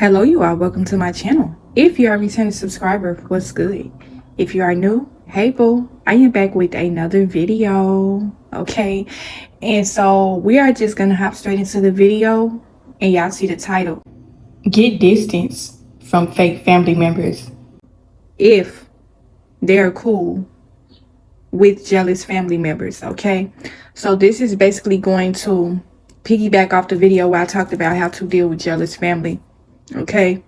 Hello, you all. Welcome to my channel. If you are a returning subscriber, what's good? If you are new, hey boo, I am back with another video. Okay, and so we are just gonna hop straight into the video, and y'all see the title: Get distance from fake family members if they're cool with jealous family members. Okay, so this is basically going to piggyback off the video where I talked about how to deal with jealous family. Okay,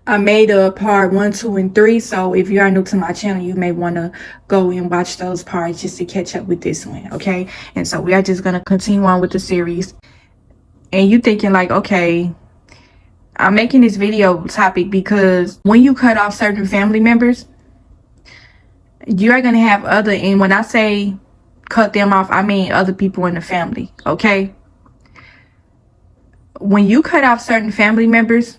I made a part 1, 2, and 3, so if you are new to my channel, you may want to go and watch those parts just to catch up with this one. Okay, and so we are just gonna continue on with the series. And you thinking like, okay, I'm making this video topic because when you cut off certain family members, you are gonna have other, and when I say cut them off, I mean other people in the family. Okay, when you cut off certain family members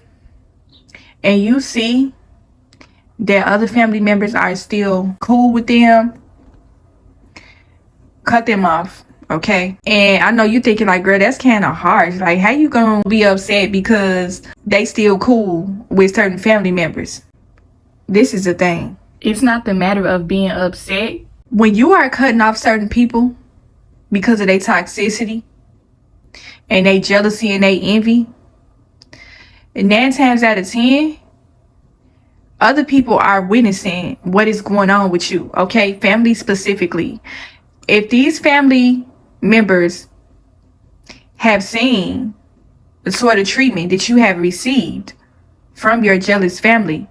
and you see that other family members are still cool with them, cut them off. Okay, and I know you thinking like, girl, that's kind of harsh. Like, how you gonna be upset because they still cool with certain family members? This is the thing, it's not the matter of being upset. When you are cutting off certain people because of their toxicity and they jealousy and they envy, 9 times out of 10, other people are witnessing what is going on with you. Okay, family specifically. If these family members have seen the sort of treatment that you have received from your jealous family,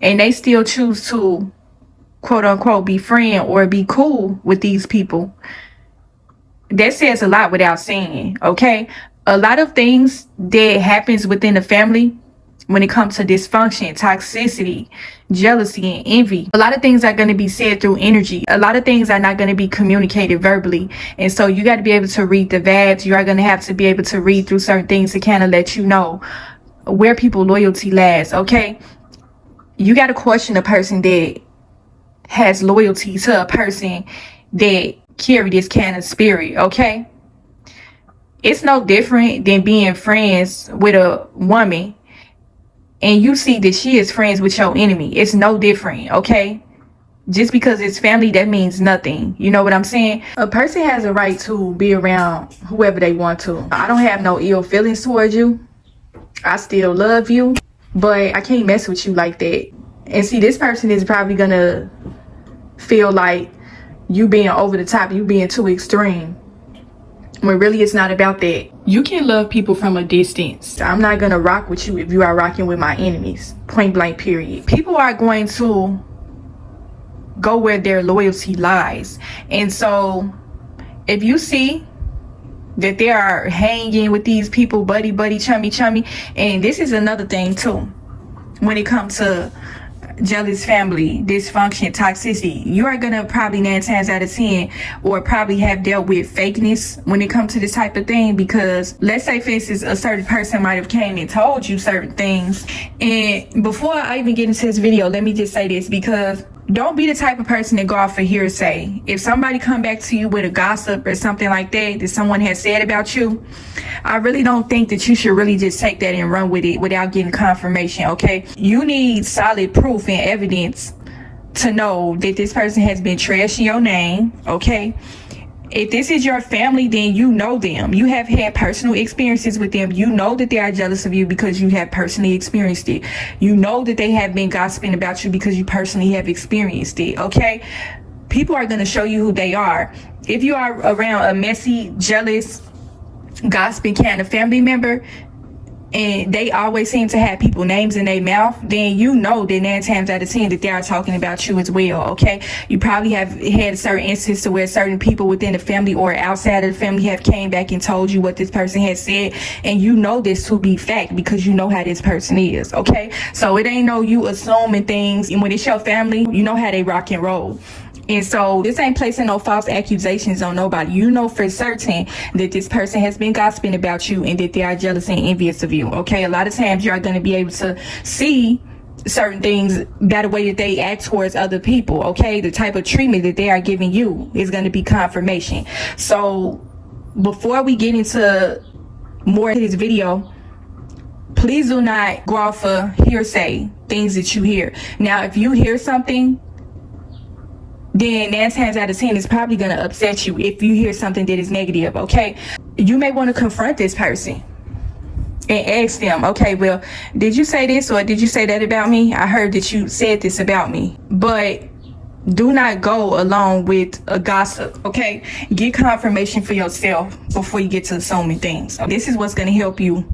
and they still choose to quote unquote be friend or be cool with these people, that says a lot without saying. Okay, a lot of things that happens within the family when it comes to dysfunction, toxicity, jealousy, and envy, a lot of things are going to be said through energy. A lot of things are not going to be communicated verbally. And so you got to be able to read the vibes. You are going to have to be able to read through certain things to kind of let you know where people loyalty lies. Okay, you got to question a person that has loyalty to a person that carry this kind of spirit. Okay, it's no different than being friends with a woman and you see that she is friends with your enemy. It's no different. Okay, just because it's family, that means nothing. You know what I'm saying? A person has a right to be around whoever they want to. I don't have no ill feelings towards you. I still love you, but I can't mess with you like that. And see, this person is probably gonna feel like you being over the top, you being too extreme, when really it's not about that. You can love people from a distance. I'm not gonna rock with you if you are rocking with my enemies, point blank period. People are going to go where their loyalty lies. And so if you see that they are hanging with these people, buddy buddy, chummy chummy, and this is another thing too, when it comes to jealous family, dysfunction, toxicity, you are gonna probably 9 times out of 10 or probably have dealt with fakeness when it comes to this type of thing. Because let's say, for instance, a certain person might have came and told you certain things. And before I even get into this video, let me just say this, because don't be the type of person that go off for hearsay. If somebody come back to you with a gossip or something like that someone has said about you, I really don't think that you should really just take that and run with it without getting confirmation. Okay, you need solid proof and evidence to know that this person has been trashing your name. Okay, if this is your family, then you know them. You have had personal experiences with them. You know that they are jealous of you because you have personally experienced it. You know that they have been gossiping about you because you personally have experienced it. Okay, people are going to show you who they are. If you are around a messy, jealous, gossiping kind of family member, and they always seem to have people names in their mouth, then you know that 9 times out of 10 that they are talking about you as well. Okay, you probably have had certain instances where certain people within the family or outside of the family have came back and told you what this person has said, and you know this to be fact because you know how this person is. Okay, so it ain't no you assuming things, and when it's your family, you know how they rock and roll. And so this ain't placing no false accusations on nobody. You know for certain that this person has been gossiping about you and that they are jealous and envious of you. Okay, a lot of times you are going to be able to see certain things by the way that they act towards other people. Okay, the type of treatment that they are giving you is going to be confirmation. So before we get into more of this video, Please do not go off of hearsay, things that you hear. Now, if you hear something, then 9 times out of 10 it's probably going to upset you if you hear something that is negative, okay? You may want to confront this person and ask them, okay, well, did you say this or did you say that about me? I heard that you said this about me. But do not go along with a gossip, okay? Get confirmation for yourself before you get to assuming things. This is what's going to help you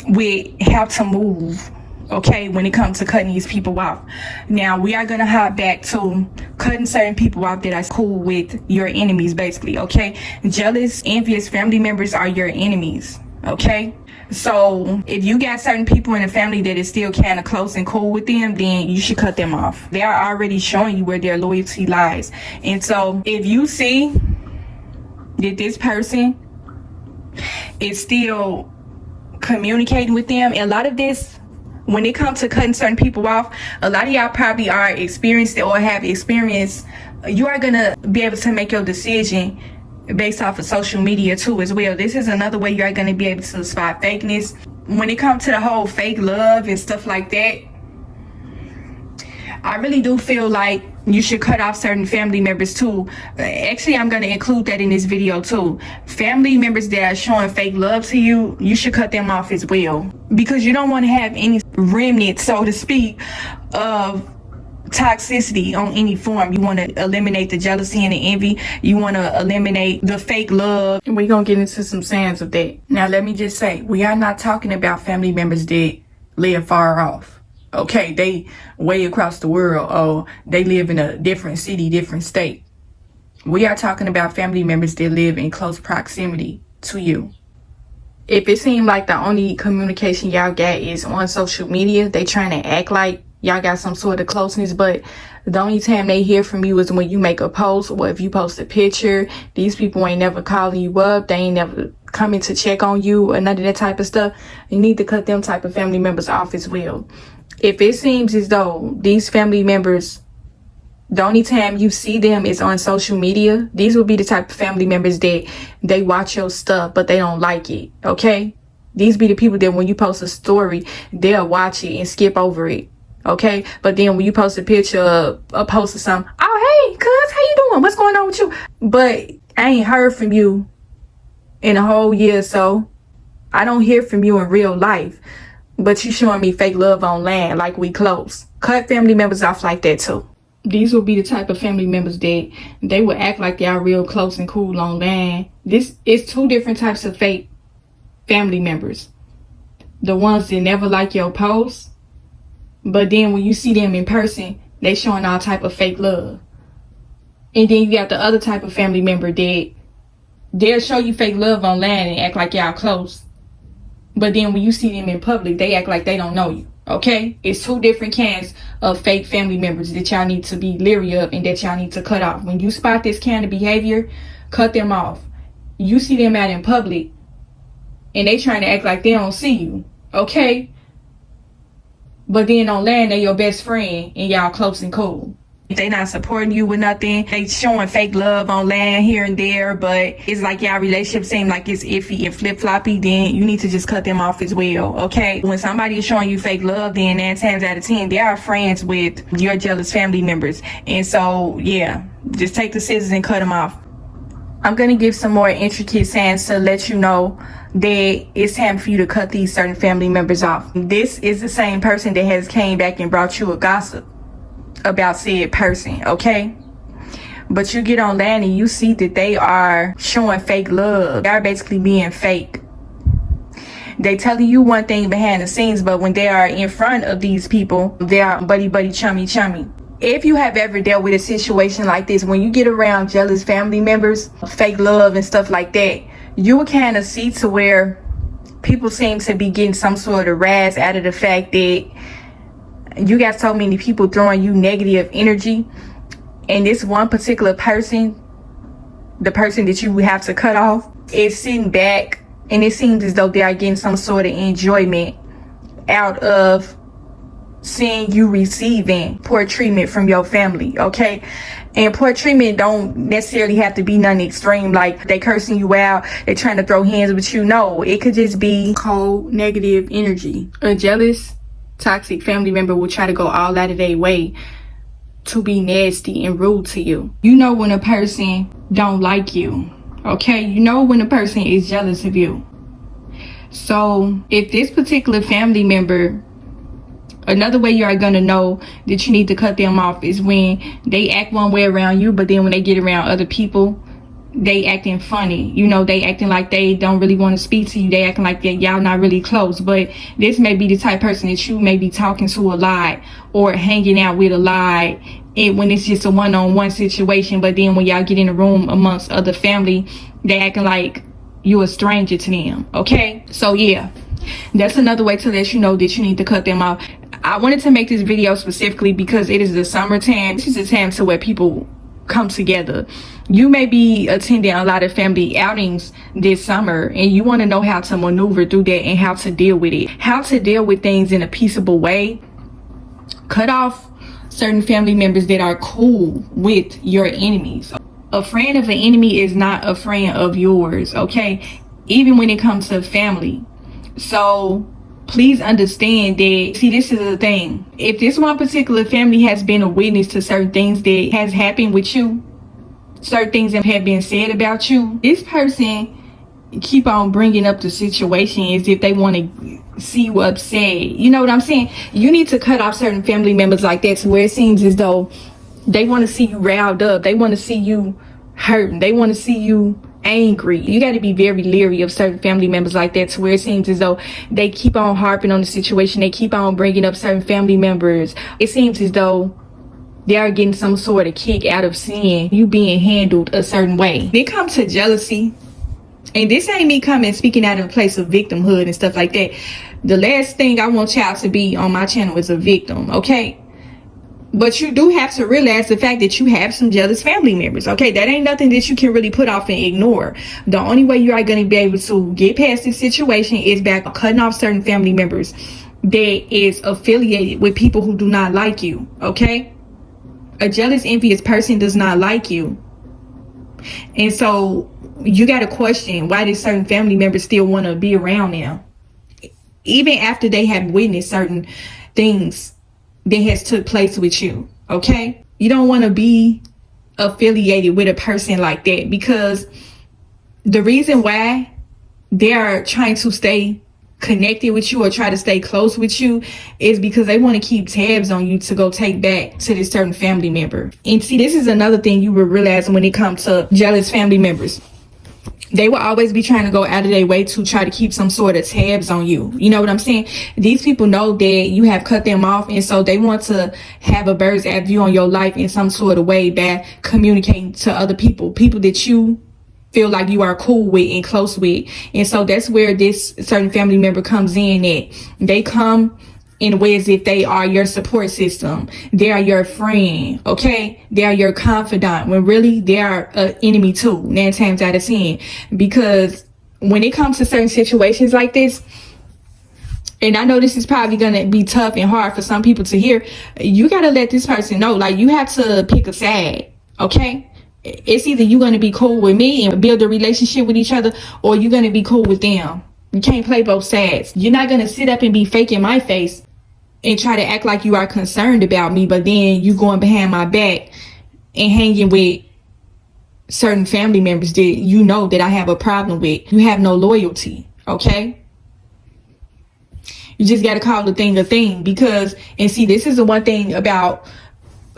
with how to move, okay, when it comes to cutting these people off. Now, we are going to hop back to cutting certain people off that are cool with your enemies, basically, okay? Jealous, envious family members are your enemies, okay? So if you got certain people in the family that is still kind of close and cool with them, then you should cut them off. They are already showing you where their loyalty lies. And so if you see that this person is still communicating with them, and a lot of this, when it comes to cutting certain people off, a lot of y'all probably are experienced or have experience. You are going to be able to make your decision based off of social media too as well. This is another way you're going to be able to spot fakeness. When it comes to the whole fake love and stuff like that, I really do feel like you should cut off certain family members too. Actually, I'm going to include that in this video too. Family members that are showing fake love to you, you should cut them off as well, because you don't want to have any remnant, so to speak, of toxicity on any form. You want to eliminate the jealousy and the envy. You want to eliminate the fake love. And we're going to get into some signs of that. Now, let me just say, we are not talking about family members that live far off. Okay, they way across the world, or they live in a different city, different state. We are talking about family members that live in close proximity to you. If it seems like the only communication y'all got is on social media, they trying to act like y'all got some sort of closeness, but the only time they hear from you is when you make a post, or if you post a picture. These people ain't never calling you up. They ain't never coming to check on you or none of that type of stuff. You need to cut them type of family members off as well. If it seems as though these family members, the only time you see them is on social media, these will be the type of family members that they watch your stuff, but they don't like it, okay? These be the people that when you post a story, they'll watch it and skip over it. Okay, but then when you post a picture, a post or something, oh, hey, cuz, how you doing? What's going on with you? But I ain't heard from you in a whole year or so. I don't hear from you in real life, but you showing me fake love online like we close. Cut family members off like that too. These will be the type of family members that they will act like they are real close and cool online. This is two different types of fake family members. The ones that never like your posts, but then when you see them in person, they showing all type of fake love. And then you got the other type of family member that they'll show you fake love online and act like y'all close. But then when you see them in public, they act like they don't know you. Okay? It's two different kinds of fake family members that y'all need to be leery of and that y'all need to cut off. When you spot this kind of behavior, cut them off. You see them out in public and they trying to act like they don't see you. Okay? But then online, they your best friend and y'all close and cool. They not supporting you with nothing. They showing fake love online here and there, but it's like y'all relationship seem like it's iffy and flip-floppy. Then you need to just cut them off as well, okay? When somebody is showing you fake love, then 9 times out of 10, they are friends with your jealous family members. And so, yeah, just take the scissors and cut them off. I'm going to give some more intricate signs to let you know that it's time for you to cut these certain family members off. This is the same person that has came back and brought you a gossip about said person, okay? But you get online and you see that they are showing fake love. They are basically being fake. They telling you one thing behind the scenes, but when they are in front of these people, they are buddy, chummy. If you have ever dealt with a situation like this, when you get around jealous family members, fake love and stuff like that, you will kind of see to where people seem to be getting some sort of rise out of the fact that you got so many people throwing you negative energy, and this one particular person, the person that you have to cut off, is sitting back and it seems as though they are getting some sort of enjoyment out of seeing you receiving poor treatment from your family, okay? And poor treatment don't necessarily have to be nothing extreme, like they cursing you out, they trying to throw hands with you. No, it could just be cold, negative energy. A jealous, toxic family member will try to go all out of their way to be nasty and rude to you. You know when a person don't like you, okay? You know when a person is jealous of you. So if this particular family member, another way you are going to know that you need to cut them off is when they act one way around you, but then when they get around other people, they acting funny. You know, they acting like they don't really want to speak to you. They acting like that y'all not really close. But this may be the type of person that you may be talking to a lot or hanging out with a lot, and when it's just a one-on-one situation. But then when y'all get in a room amongst other family, they acting like you a stranger to them, okay? So yeah, that's another way to let you know that you need to cut them off. I wanted to make this video specifically because it is the summertime. This is a time to where people come together. You may be attending a lot of family outings this summer, and you want to know how to maneuver through that and how to deal with it, how to deal with things in a peaceable way. Cut off certain family members that are cool with your enemies. A friend of an enemy is not a friend of yours, okay? Even when it comes to family. So please understand that, see, this is the thing. If this one particular family has been a witness to certain things that has happened with you, certain things that have been said about you, this person keep on bringing up the situation as if they want to see you upset. You know what I'm saying? You need to cut off certain family members like that to where it seems as though they want to see you riled up. They want to see you hurting. They want to see you angry. You got to be very leery of certain family members like that to where it seems as though they keep on harping on the situation. They keep on bringing up certain family members. It seems as though they are getting some sort of kick out of seeing you being handled a certain way. When it comes to jealousy, and this ain't me coming speaking out of a place of victimhood and stuff like that. The last thing I want y'all to be on my channel is a victim, okay? But you do have to realize the fact that you have some jealous family members, okay? That ain't nothing that you can really put off and ignore. The only way you are going to be able to get past this situation is by cutting off certain family members that is affiliated with people who do not like you, okay? A jealous, envious person does not like you. And so you got to question why do certain family members still want to be around them, even after they have witnessed certain things that has took place with you, okay? You don't want to be affiliated with a person like that, because the reason why they are trying to stay connected with you or try to stay close with you is because they want to keep tabs on you to go take back to this certain family member. And see, this is another thing you will realize when it comes to jealous family members. They will always be trying to go out of their way to try to keep some sort of tabs on you. You know what I'm saying? These people know that you have cut them off, and so they want to have a bird's eye view on your life in some sort of way by communicating to other people that you feel like you are cool with and close with. And so that's where this certain family member comes in at. They come in ways if they are your support system. They are your friend, okay? They are your confidant, when really they are an enemy too, 9 times out of 10. Because when it comes to certain situations like this, and I know this is probably going to be tough and hard for some people to hear, you got to let this person know, like, you have to pick a side, okay? It's either you're going to be cool with me and build a relationship with each other, or you're going to be cool with them. You can't play both sides. You're not going to sit up and be fake in my face and try to act like you are concerned about me, but then you going behind my back and hanging with certain family members that you know that I have a problem with. You have no loyalty, okay? You just got to call the thing a thing. Because, and see, this is the one thing about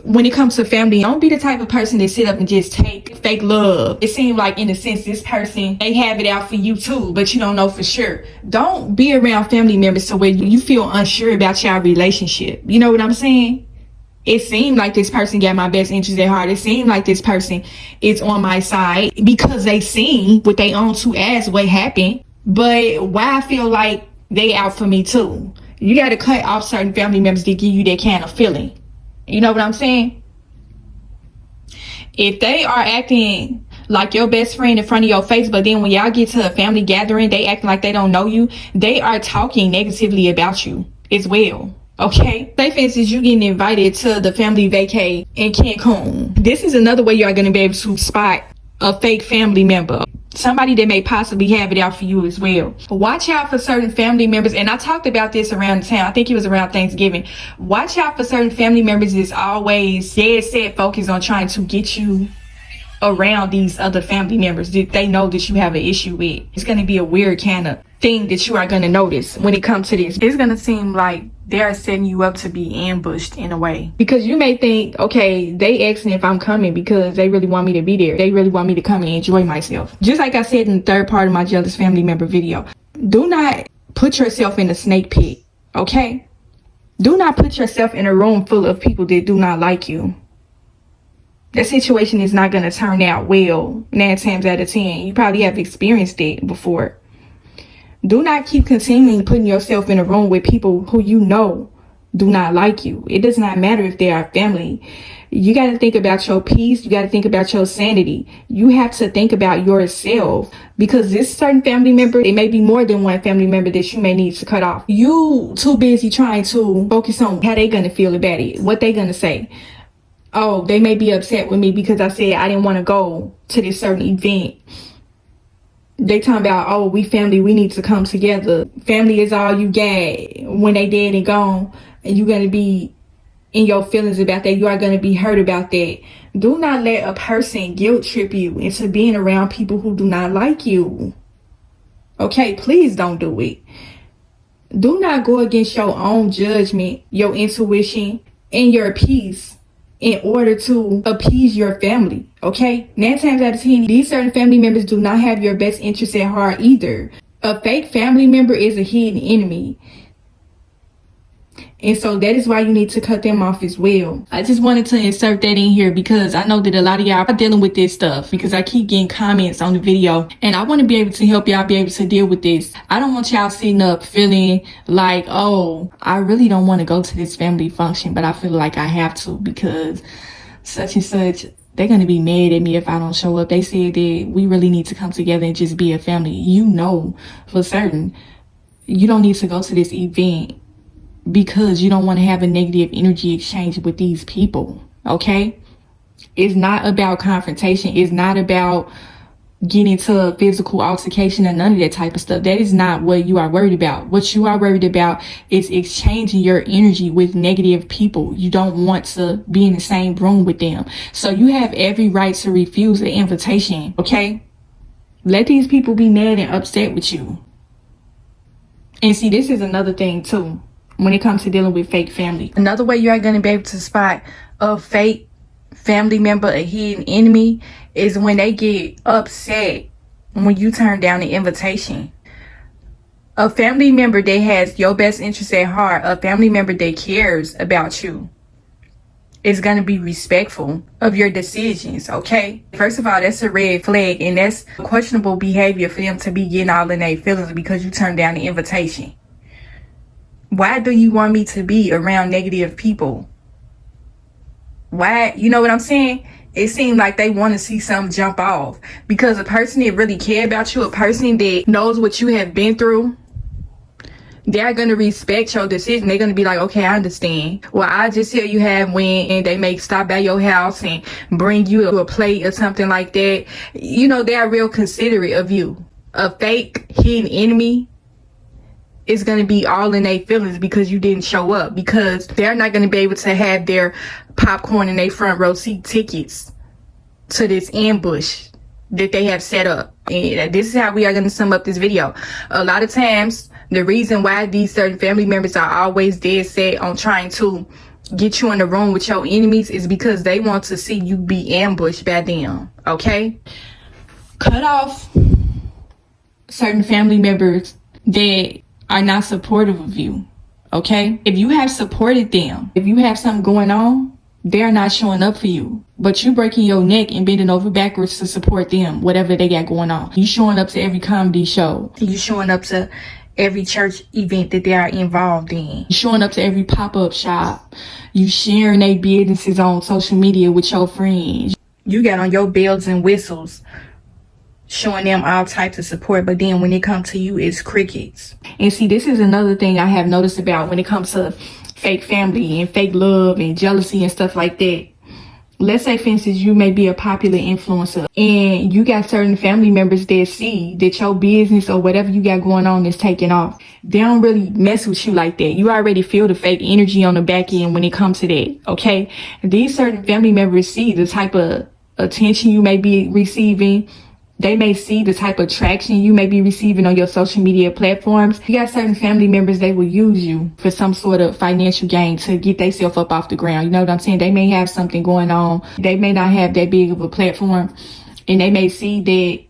when it comes to family, don't be the type of person that sit up and just take fake love. It seems like, in a sense, this person, they have it out for you too, but you don't know for sure. Don't be around family members to where you feel unsure about your relationship. You know what I'm saying? It seemed like this person got my best interest at heart. It seemed like this person is on my side because they seen with their own 2 eyes what happened. But why I feel like they out for me too? You got to cut off certain family members that give you that kind of feeling. You know what I'm saying? If they are acting like your best friend in front of your face, but then when y'all get to a family gathering, they acting like they don't know you, they are talking negatively about you as well. Okay, say for instance, you getting invited to the family vacay in Cancun. This is another way you are going to be able to spot a fake family member. Somebody that may possibly have it out for you as well. Watch out for certain family members. And I talked about this around the time. I think it was around Thanksgiving. Watch out for certain family members that's always dead set focused on trying to get you around these other family members that they know that you have an issue with. It's going to be a weird kind of thing that you are going to notice when it comes to this. It's going to seem like they're setting you up to be ambushed in a way, because you may think, okay, they asking if I'm coming because they really want me to be there. They really want me to come and enjoy myself. Just like I said in the third part of my jealous family member video, do not put yourself in a snake pit. Okay, do not put yourself in a room full of people that do not like you. The situation is not going to turn out well 9 times out of 10. You probably have experienced it before. Do not keep continually putting yourself in a room with people who you know do not like you. It does not matter if they are family. You got to think about your peace. You got to think about your sanity. You have to think about yourself, because this certain family member, it may be more than one family member that you may need to cut off. You too busy trying to focus on how they going to feel about it, what they going to say. Oh, they may be upset with me because I said I didn't want to go to this certain event. They talking about, oh, we family, we need to come together. Family is all you got. When they dead and gone, and you're going to be in your feelings about that. You are going to be hurt about that. Do not let a person guilt trip you into being around people who do not like you. Okay, please don't do it. Do not go against your own judgment, your intuition, and your peace in order to appease your family. Okay, 9 times out of 10, these certain family members do not have your best interests at heart either. A fake family member is a hidden enemy, and so that is why you need to cut them off as well. I just wanted to insert that in here because I know that a lot of y'all are dealing with this stuff, because I keep getting comments on the video and I want to be able to help y'all be able to deal with this. I don't want y'all sitting up feeling like, oh, I really don't want to go to this family function, but I feel like I have to because such and such. They're going to be mad at me if I don't show up. They said that we really need to come together and just be a family. You know for certain you don't need to go to this event because you don't want to have a negative energy exchange with these people. Okay, it's not about confrontation. It's not about getting into a physical altercation and none of that type of stuff. That is not what you are worried about. What you are worried about is exchanging your energy with negative people. You don't want to be in the same room with them. So you have every right to refuse the invitation. Okay, let these people be mad and upset with you. And see, this is another thing too when it comes to dealing with fake family. Another way you are going to be able to spot a fake family member, a hidden enemy, is when they get upset when you turn down the invitation. A family member that has your best interest at heart, a family member that cares about you, is going to be respectful of your decisions. Okay, first of all, that's a red flag, and that's questionable behavior for them to be getting all in their feelings because you turned down the invitation. Why do you want me to be around negative people? Why? You know what I'm saying? It seems like they want to see something jump off, because a person that really care about you, a person that knows what you have been through, they're going to respect your decision. They're going to be like, okay, I understand. Well, I just hear you have went, and they may stop by your house and bring you a plate or something like that. You know, they're real considerate of you. A fake hidden enemy is going to be all in their feelings because you didn't show up, because they're not going to be able to have their popcorn and their front row seat tickets to this ambush that they have set up. And this is how we are going to sum up this video. A lot of times, the reason why these certain family members are always dead set on trying to get you in the room with your enemies is because they want to see you be ambushed by them. Okay, cut off certain family members that are not supportive of you. Okay, if you have supported them, if you have something going on, they're not showing up for you, but you breaking your neck and bending over backwards to support them, whatever they got going on. You showing up to every comedy show. You showing up to every church event that they are involved in. You showing up to every pop-up shop. You sharing their businesses on social media with your friends. You got on your bells and whistles, showing them all types of support, but then when it comes to you, it's crickets. And see, this is another thing I have noticed about when it comes to fake family and fake love and jealousy and stuff like that. Let's say, for instance, you may be a popular influencer and you got certain family members that see that your business or whatever you got going on is taking off. They don't really mess with you like that. You already feel the fake energy on the back end when it comes to that, okay? These certain family members see the type of attention you may be receiving. They may see the type of traction you may be receiving on your social media platforms. You got certain family members, they will use you for some sort of financial gain to get themselves up off the ground. You know what I'm saying? They may have something going on. They may not have that big of a platform, and they may see that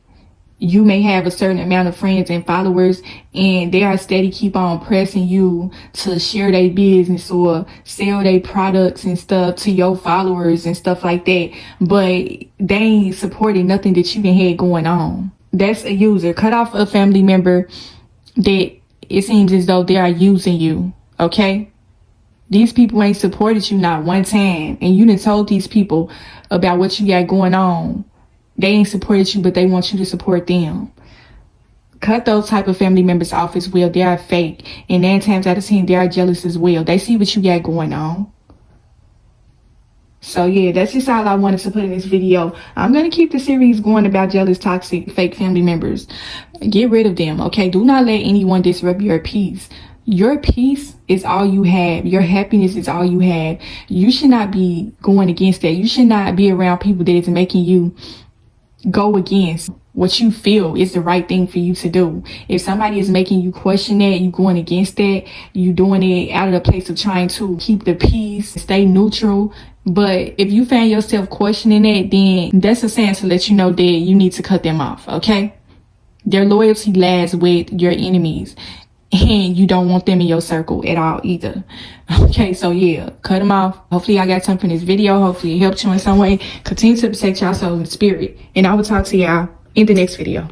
you may have a certain amount of friends and followers, and they are steady keep on pressing you to share their business or sell their products and stuff to your followers and stuff like that. But they ain't supporting nothing that you done had going on. That's a user. Cut off a family member that it seems as though they are using you, okay? These people ain't supported you not one time, and you done told these people about what you got going on. They ain't supported you, but they want you to support them. Cut those type of family members off as well. They are fake. And 9 times out of 10, they are jealous as well. They see what you got going on. So yeah, that's just all I wanted to put in this video. I'm going to keep the series going about jealous, toxic, fake family members. Get rid of them, okay? Do not let anyone disrupt your peace. Your peace is all you have. Your happiness is all you have. You should not be going against that. You should not be around people that is making you go against what you feel is the right thing for you to do. If somebody is making you question that, you going against that, you doing it out of the place of trying to keep the peace, stay neutral. But if you find yourself questioning it, then that's a sign to let you know that you need to cut them off, okay? Their loyalty lies with your enemies, and you don't want them in your circle at all either. Okay, so yeah, cut them off. Hopefully I got something in this video. Hopefully it helped you in some way. Continue to protect your soul and spirit. And I will talk to y'all in the next video.